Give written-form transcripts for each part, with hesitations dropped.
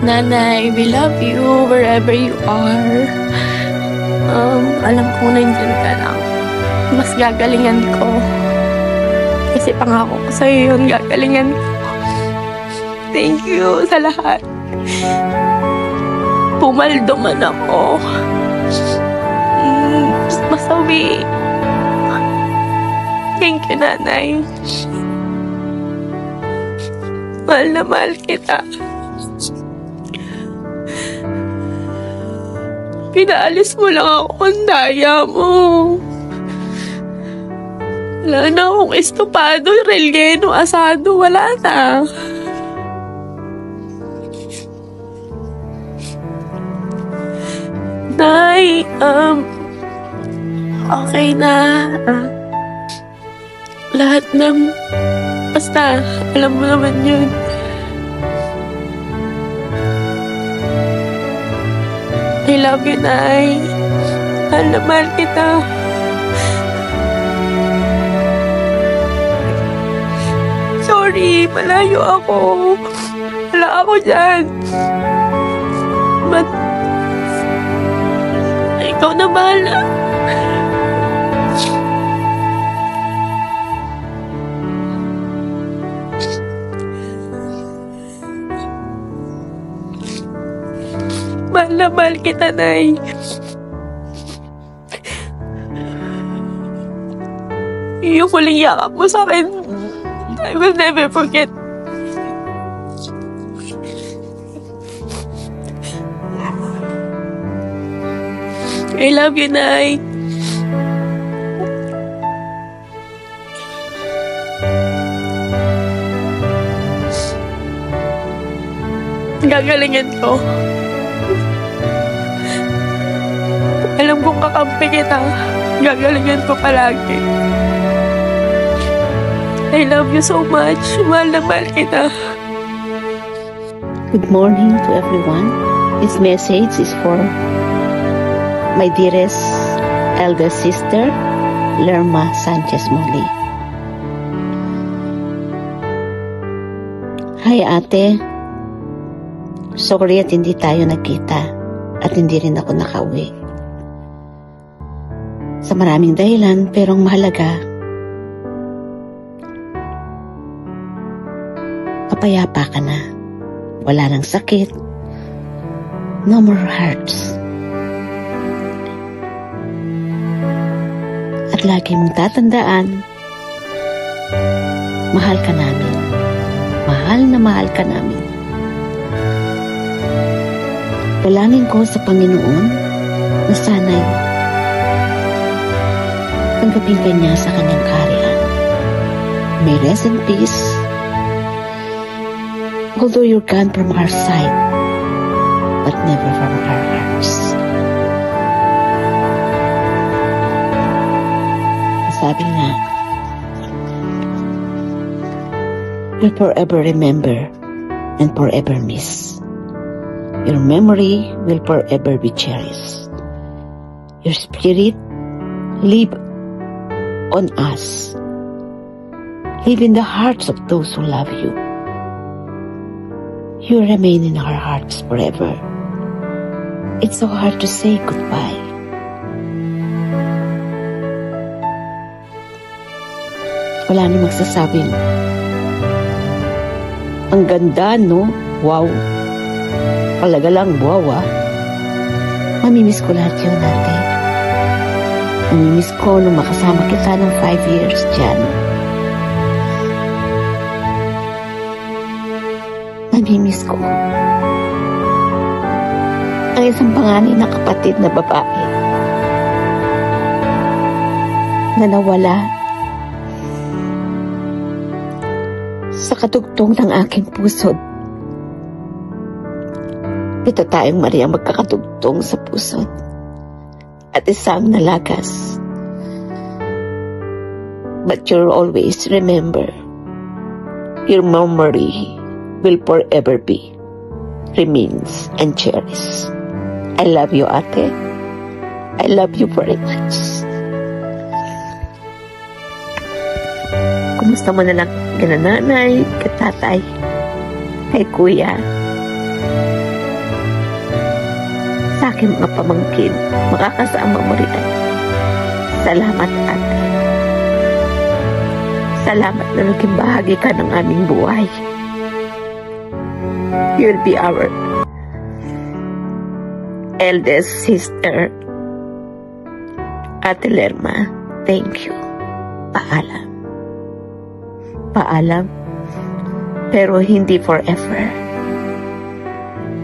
Nanay, we love you wherever you are. Alam kong nandyan ka lang. Mas gagalingan ko. Kasi pangako ko sa'yo yun, gagalingan ko. Thank you sa lahat. Pumaldo man ako. Masawi. Thank you, Nanay. Mahal na mahal kita. Pinaalis mo lang ako kung daya mo. Wala na akong estopado, relleno, asado, wala na. Nay, okay na. Lahat ng, basta, alam mo naman yun. I love you, Nay. Mahal na mahal kita. Sorry, malayo ako. Wala ako dyan. But, ikaw na bahala. Mahal na mahal kita, Nay. Yung huling yakap mo sa akin, I will never forget. I love you, Nay. Gagalingan ko. Alam kong kakampi kita. Gagalingan ko palagi. I love you so much. Mahal na mahal kita. Good morning to everyone. This message is for my dearest elder sister, Lerma Sanchez Muli. Hi, ate. Sorry at hindi tayo nagkita at hindi rin ako nakauwi. Sa maraming dahilan, pero ang mahalaga, mapayapa ka na. Wala nang sakit. No more hurts. At lagi mong tatandaan, mahal ka namin. Mahal na mahal ka namin. Dalangin ko sa Panginoon na sana'y tanggapin ka niya sa kanyang kaharian. May rest in peace. Although you're gone from our sight, but never from our hearts. Sabi nga, we'll forever remember and forever miss. Your memory will forever be cherished. Your spirit live on us. Live in the hearts of those who love you. You remain in our hearts forever. It's so hard to say goodbye. Wala na magsasabing, ang ganda, no? Wow. Talaga lang, wow, ah. Mamimiss ko lahat yun, ate. Mamimiss ko nung makasama kita ng 5 years dyan. Mamimiss ko ang isang panganay na kapatid na babae na nawala sa katugtong ng aking puso. Ito tayong Maria magkakatugtong sa puso at isang nalagas. But you'll always remember, your memory will forever be, remains, and cherished. I love you, ate. I love you very much. Kumusta mo na lang kina nanay, kay tatay, kay kuya? sa aking mga pamangkin, makakasama mo rin. Salamat, ate. Salamat na naging bahagi ka ng aming buhay. You'll be our eldest sister. Ate Lerma, thank you. Paalam. Paalam, pero hindi forever.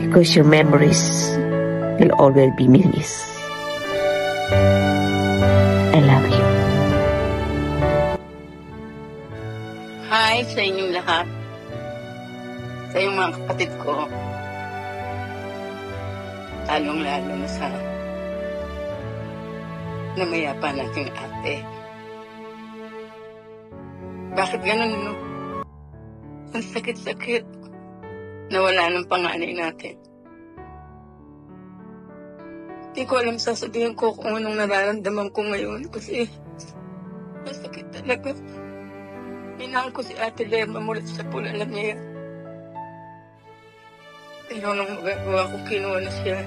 Because your memories will always be missed. I love you. Hi sa inyong lahat. Sa inyong mga kapatid ko. Lalong-lalo na sa namayapa nating ate. Bakit ganun, no? Ang sakit-sakit. Nawala ng panganay natin. Hindi ko alam sasabihin ko kung anong nararamdaman ko ngayon kasi masakit talaga. Minahal ko si Ate Lerma mula sa pula, alam niya yan. Pero nung magagawa ko, kinuha na siya.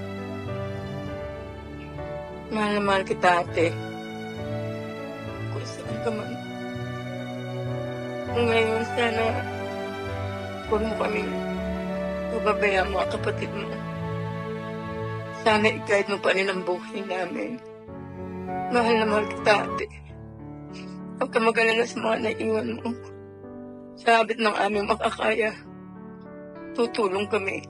Mahal na mahal kita, ate. Kung saan ka man. Ngayon, sana huwag mo kaming pababayaan mga kapatid mo. Sana i-guide mo pa rin ang buhay namin. Mahal na mahal kita, ate. Huwag ka mag-alala sa mga naiwan mo. Sa habit ng aming makakaya, tutulong kami.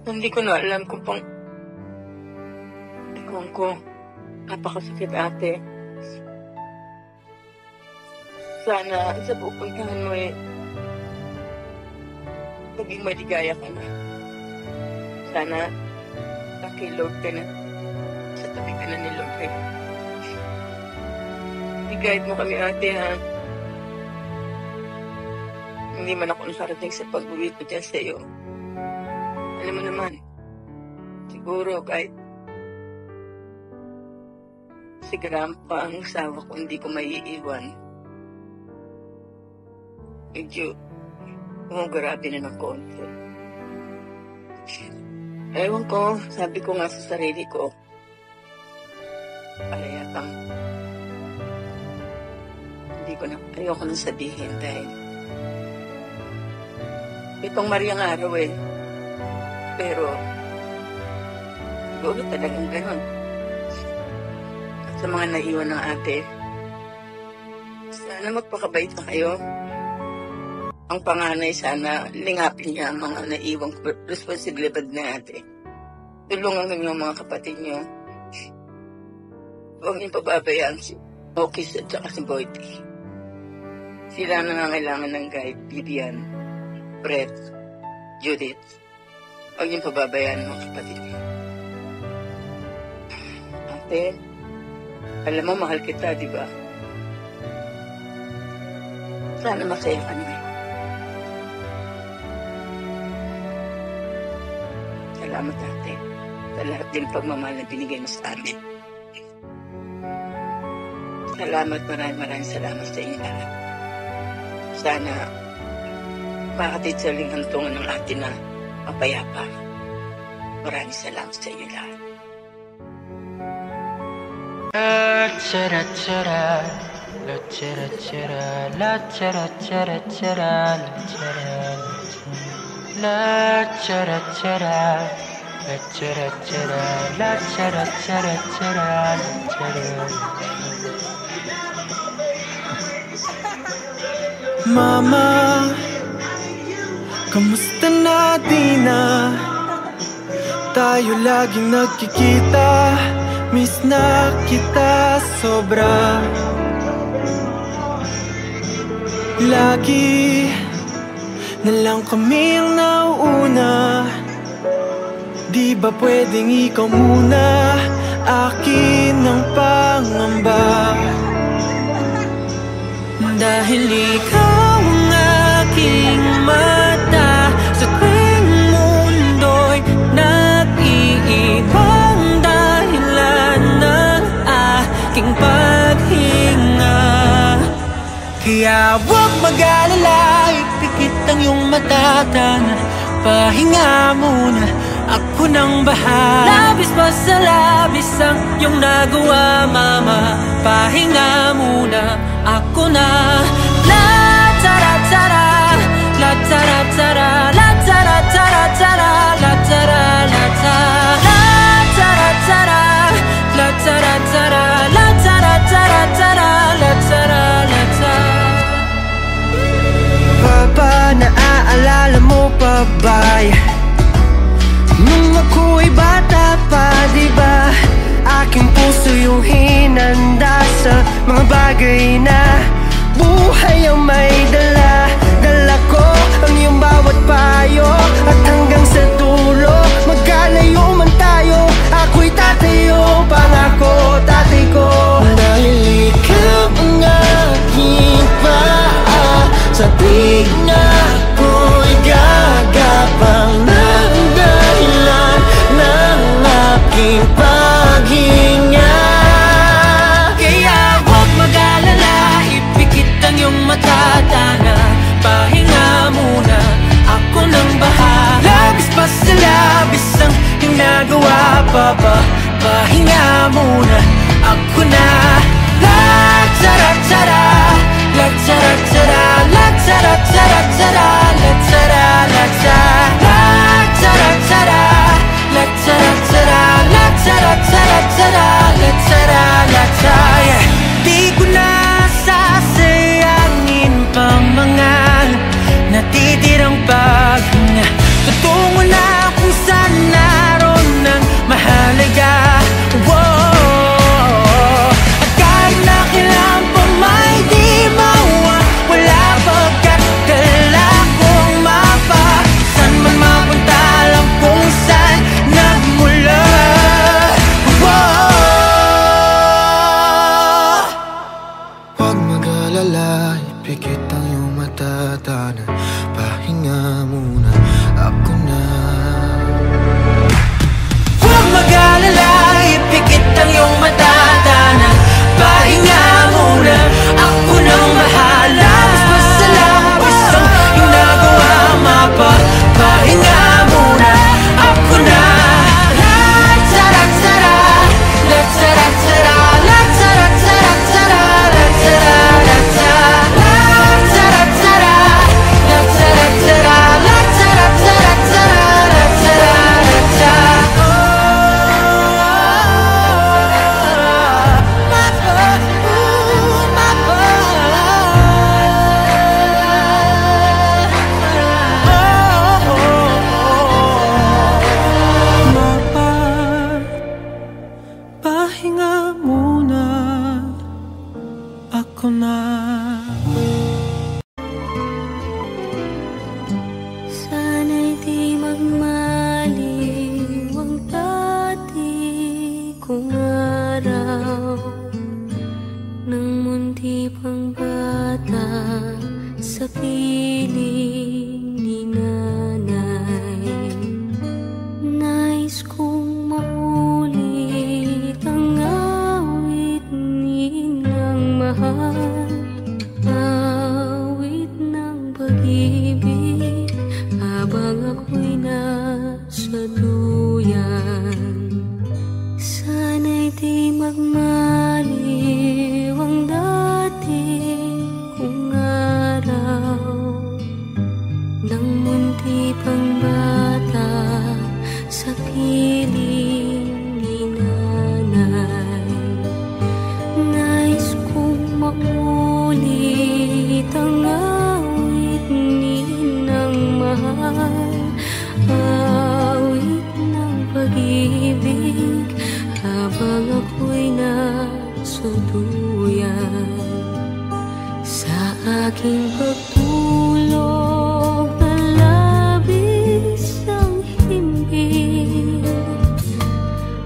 Hindi ko na alam kung napakasakit, ate. Sana sa pupuntahan mo maging maligaya ka na. Sana kay Lord ka na. Sa tabi ka na ni Lord ka. I-guide mo kami, ate, ha? Hindi man ako nasarating sa pag-uwi ko dyan sa'yo. Alam mo naman, siguro kahit si Grandpa ang asawa ko, hindi ko maiiwan. Medyo grabe na ng konti. Ewan ko, sabi ko nga sa sarili ko, palayatang ayoko nang sabihin dahil itong Mariang araw pero siguro talagang ganun. At sa mga naiwan ng ate, sana magpakabait na kayo. Ang panganay, sana lingapin niya ang mga naiwang responsibilidad na ate. Tulungan niyo ang mga kapatid niyo. Huwag niyo pababayaan si Okis at saka si Boyty. Sila nangangailangan ng guide, Vivian, Brett, Judith. Huwag niyo pababayaan mga kapatid niyo. Ate, alam mo, mahal kita, di ba? Sana masaya ka na. Salamat, ate, sa lahat din pagmamahal na binigay mo sa amin. Salamat, maraming salamat sa inyo lahat. Sana makatid sa linghantungan ng atin na mapayapa. Maraming salamat sa inyo lahat. La chara chara, la chara chara, la chara chara chara, la chara chara, la chara chara, la chara chara chara, la chara. Mama, kamusta na di na? Tayo laging nagkikita, miss na kita sobra. Lagi na lang kami ang nauuna. Di ba pwedeng ikaw muna? Akin ang pangamba. Dahil ikaw ang aking mata sa tuwing mundo'y nag-iibang dahilan ng aking paghinga. Kaya huwag mag-alala, ipikit ang iyong mata, tana, pahinga muna. ako nang bahala. Labis pa sa labis ang iyong nagawa, mama. Pahinga muna, ako na. La tara tara, la tara tara, la tara tara tara, la tara la tara, la tara tara, la tara tara, la tara tara tara, la tara la tara. Papa, naaalala mo pa ba nung ako'y bata pa, diba? Aking puso yung hinanda sa mga bagay na buhay ang may dala. Dala ko ang iyong bawat payo, at hanggang sa dulo magkalayo man tayo, ako'y tatayo, pangako tatay ko. Dahil ikaw ang aking paa, sa tuwing ako'y gagapang ng dahilan ng aking paghinga. Kaya huwag mag-alala, ipikit ang iyong mata, Dana. Pahinga muna, ako nang bahala. Labis pa sa labis ang ginagawa, Papa. Pahinga muna, ako na. La tara tara, la tara tara, la tara tara tara, la tara la tara, la tara tara, la tara tara, la tara tara tara, la tara la tara. Di ko na sasayangin pang mga natitirang paghinga. Tutungo na kung saan naroon ng mahalaga. At kahit na kailan pa may di mawawala, pagkakala kong mapa, saan man mapunta lang kung saan nagmula. Huwag mag-alala, ipikit ang iyong mata, Dana. Pahinga muna, ako na. Huwag mag-alala, ipikit ang iyong mata, Dana. Pahinga muna, ako nang bahala. Labis pa sa labis ang iyong nagawa, mapa. Pahinga muna, ako na. La tara tara, la tara tara, la tara tara tara, la tara la tara, la tara tara, la tara tara, la tara tara tara, la tara la tara. Mapa, pahinga muna, ako na. Sana'y di magmaliw ang dati kong araw, nang munti pang bata sa piling ni nanay. Nais kong maulit ang awit ninang mahal, awit ng pag-ibig, habang ako'y nasa duyan. Sana'y di magmaliw ang dati kong araw, nang munti pang bata sa piling ni nanay. Nais kong maulit ang awit ninang mahal, awit ng pag-ibig, habang ako'y nasa duyan. Sa aking pagtulog na labis ang himbing,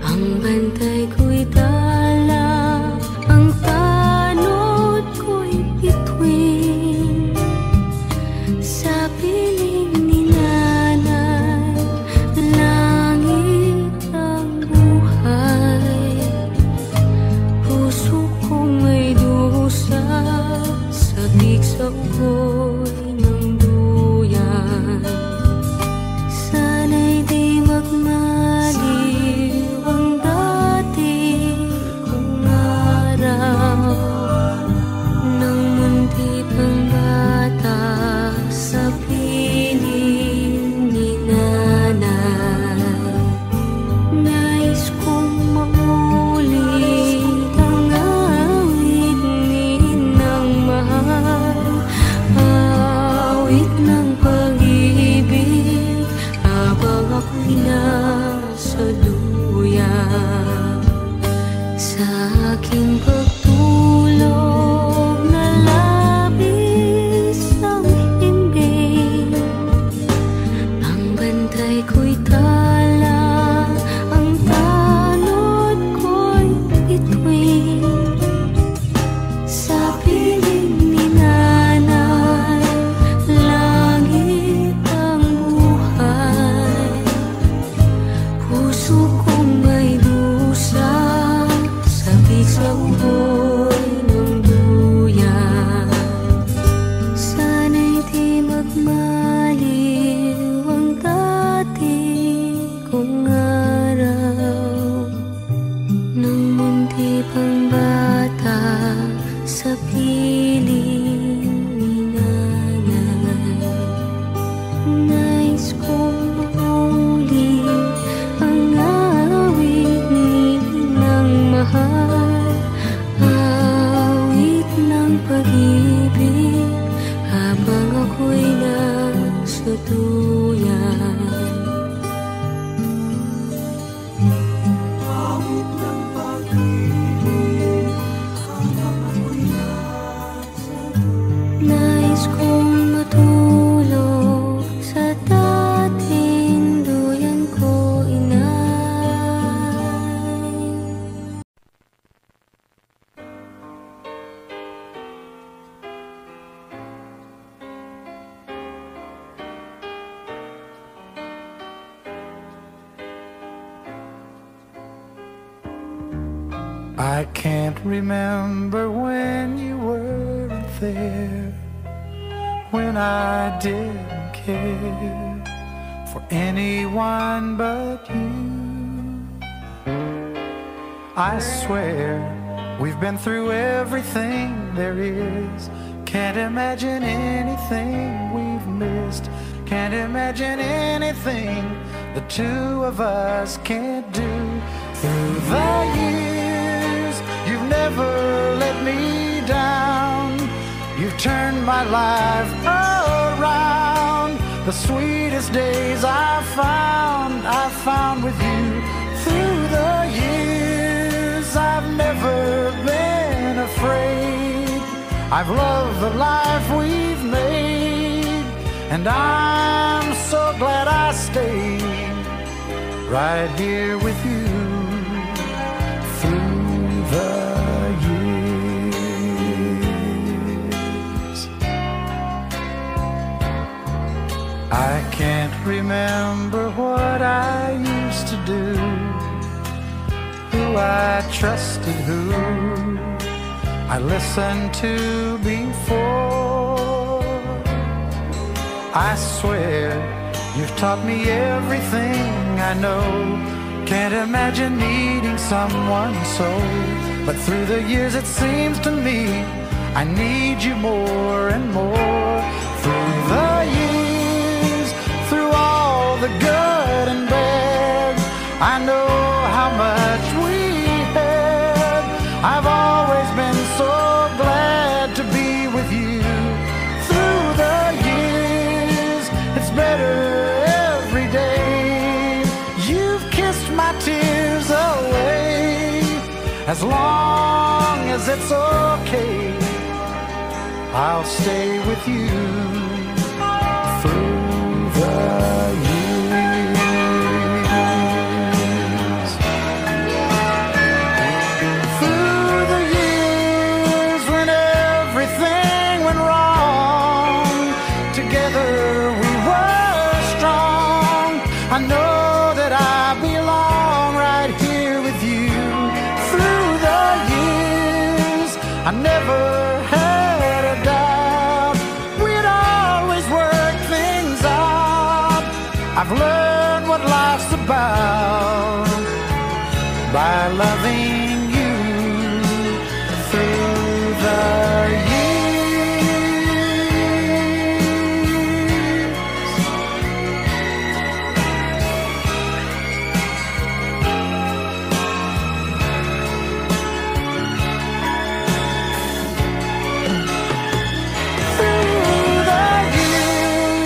ang bantay ko'y dala, ang tanod ko'y bituin. Sa piling ni nanay, langit ang buhay. Puso kong may dusa, sabik sa ko ng pag-ibig habang ako'y nasa duyan. Sa aking pagtulog na labis ang himbing, ang bantay ko'y tala, ang tanod ko'y bituin. Sa piling ni nanay, langit ang buhay. Puso kong may dusa, sabik sa uboy ng duyan. Sana'y di magmaliw ang dati kong araw, nang munti pang bata sa piling ni nanay. Nais kong mahuli ang awit ni ng mahal, awit ng pag-ibig habang ako'y nasa duyan. Awit ng pag-ibig habang ako'y nasa duyan. Nais kong matulog sa dating duyan ko, inay. I can't remember when you weren't there, when I didn't care for anyone but you. I swear we've been through everything there is. Can't imagine anything we've missed. Can't imagine anything the two of us can't do. Through the years, you've never let me down. You've turned my life around. The sweetest days I found with you. Through the years, I've never been afraid. I've loved the life we've made, and I'm so glad I stayed right here with you through the years. I can't remember what I used to do, who I trusted, who I listened to before. I swear you've taught me everything I know. Can't imagine needing someone so, but through the years it seems to me I need you more and more. Through the years, through all the good and bad, I know how much we had. I've always been so glad to be with you. Through the years, it's better every day. You've kissed my tears away. As long as it's okay, I'll stay with you through the years. Through the years when everything went wrong, together we were strong. I know that I belong right here with you. Through the years, I never had a doubt we'd always work things out. I've learned what life's about by loving you through the years. Through the years,